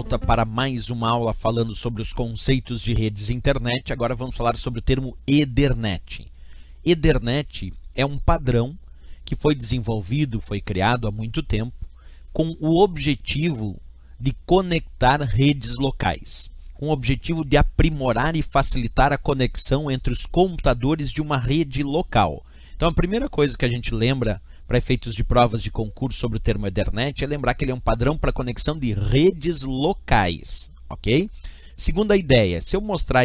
volta para mais uma aula falando sobre os conceitos de redes internet. Agora vamos falar sobre o termo Ethernet. Ethernet é um padrão que foi desenvolvido, foi criado há muito tempo, com o objetivo de conectar redes locais, com o objetivo de aprimorar e facilitar a conexão entre os computadores de uma rede local. Então a primeira coisa que a gente lembra para efeitos de provas de concurso sobre o termo Ethernet é lembrar que ele é um padrão para conexão de redes locais, ok? Segunda ideia, se eu mostrar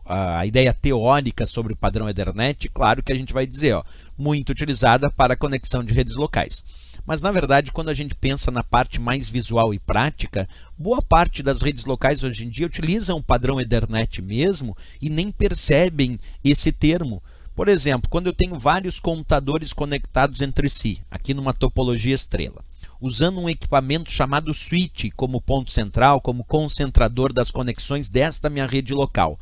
a ideia teórica sobre o padrão Ethernet, claro que a gente vai dizer, ó, muito utilizada para conexão de redes locais. Mas, na verdade, quando a gente pensa na parte mais visual e prática, boa parte das redes locais hoje em dia utilizam o padrão Ethernet mesmo e nem percebem esse termo. Por exemplo, quando eu tenho vários computadores conectados entre si, aqui numa topologia estrela, usando um equipamento chamado switch como ponto central, como concentrador das conexões desta minha rede local.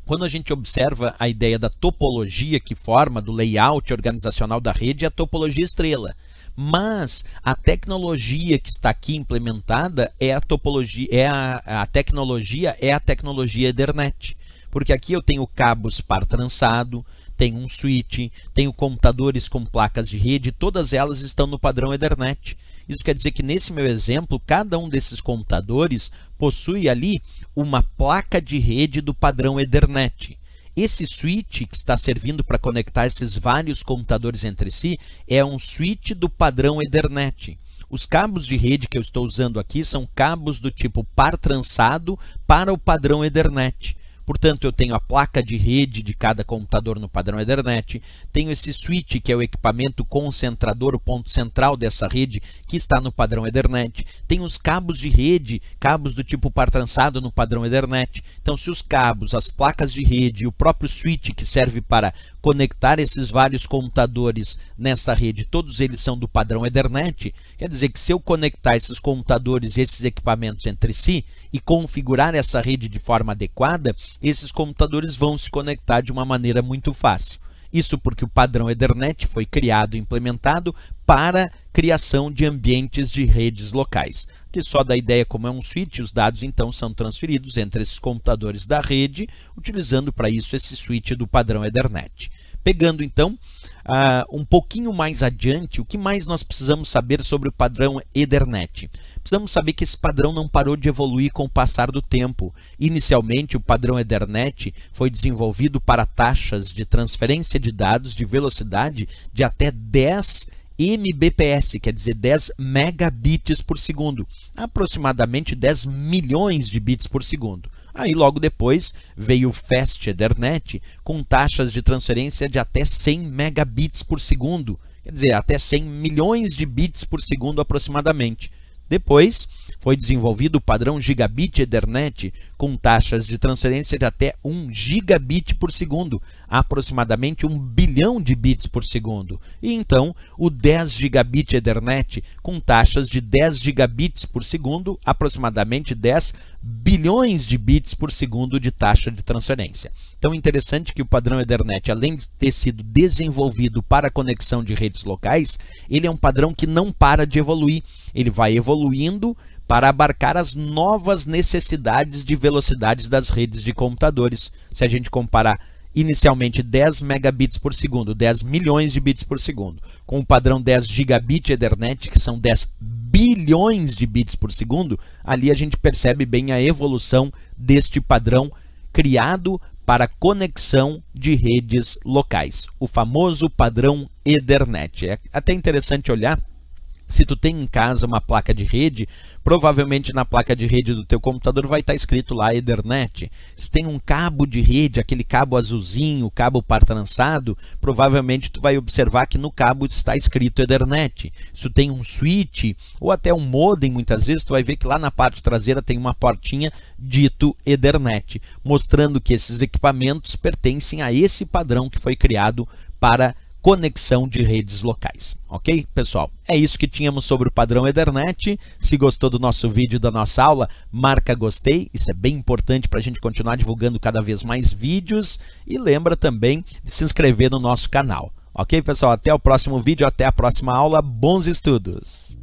Quando a gente observa a ideia da topologia que forma, do layout organizacional da rede, é a topologia estrela. Mas a tecnologia que está aqui implementada é a tecnologia Ethernet. Porque aqui eu tenho cabos par trançado, tenho um switch, tenho computadores com placas de rede, todas elas estão no padrão Ethernet. Isso quer dizer que nesse meu exemplo, cada um desses computadores possui ali uma placa de rede do padrão Ethernet. Esse switch que está servindo para conectar esses vários computadores entre si é um switch do padrão Ethernet. Os cabos de rede que eu estou usando aqui são cabos do tipo par trançado para o padrão Ethernet. Portanto, eu tenho a placa de rede de cada computador no padrão Ethernet, tenho esse switch, que é o equipamento concentrador, o ponto central dessa rede, que está no padrão Ethernet, tenho os cabos de rede, cabos do tipo par trançado no padrão Ethernet. Então, se os cabos, as placas de rede e o próprio switch que serve para conectar esses vários computadores nessa rede, todos eles são do padrão Ethernet, quer dizer que se eu conectar esses computadores e esses equipamentos entre si e configurar essa rede de forma adequada, esses computadores vão se conectar de uma maneira muito fácil. Isso porque o padrão Ethernet foi criado e implementado para criação de ambientes de redes locais. Que só da ideia como é um switch, os dados então são transferidos entre esses computadores da rede, utilizando para isso esse switch do padrão Ethernet. Pegando então um pouquinho mais adiante, o que mais nós precisamos saber sobre o padrão Ethernet? Precisamos saber que esse padrão não parou de evoluir com o passar do tempo. Inicialmente, o padrão Ethernet foi desenvolvido para taxas de transferência de dados de velocidade de até 10 Mbps, quer dizer 10 megabits por segundo, aproximadamente 10 milhões de bits por segundo. Aí logo depois veio o Fast Ethernet com taxas de transferência de até 100 megabits por segundo, quer dizer, até 100 milhões de bits por segundo aproximadamente. Depois foi desenvolvido o padrão Gigabit Ethernet com taxas de transferência de até 1 gigabit por segundo, aproximadamente 1 bilhão de bits por segundo. E então o 10 Gigabit Ethernet com taxas de 10 gigabits por segundo, aproximadamente 10 bilhões de bits por segundo de taxa de transferência. Então, interessante que o padrão Ethernet, além de ter sido desenvolvido para a conexão de redes locais, ele é um padrão que não para de evoluir. Ele vai evoluindo para abarcar as novas necessidades de velocidades das redes de computadores. Se a gente comparar inicialmente 10 megabits por segundo, 10 milhões de bits por segundo, com o padrão 10 gigabit Ethernet, que são 10 bilhões de bits por segundo, ali a gente percebe bem a evolução deste padrão criado para conexão de redes locais, o famoso padrão Ethernet. É até interessante olhar. Se tu tem em casa uma placa de rede, provavelmente na placa de rede do teu computador vai estar escrito lá Ethernet. Se tu tem um cabo de rede, aquele cabo azulzinho, o cabo par trançado, provavelmente tu vai observar que no cabo está escrito Ethernet. Se tu tem um switch ou até um modem, muitas vezes tu vai ver que lá na parte traseira tem uma portinha dito Ethernet, mostrando que esses equipamentos pertencem a esse padrão que foi criado para conexão de redes locais. Ok, pessoal? É isso que tínhamos sobre o padrão Ethernet. Se gostou do nosso vídeo, da nossa aula, marca gostei. Isso é bem importante para a gente continuar divulgando cada vez mais vídeos. E lembra também de se inscrever no nosso canal. Ok, pessoal? Até o próximo vídeo, até a próxima aula. Bons estudos!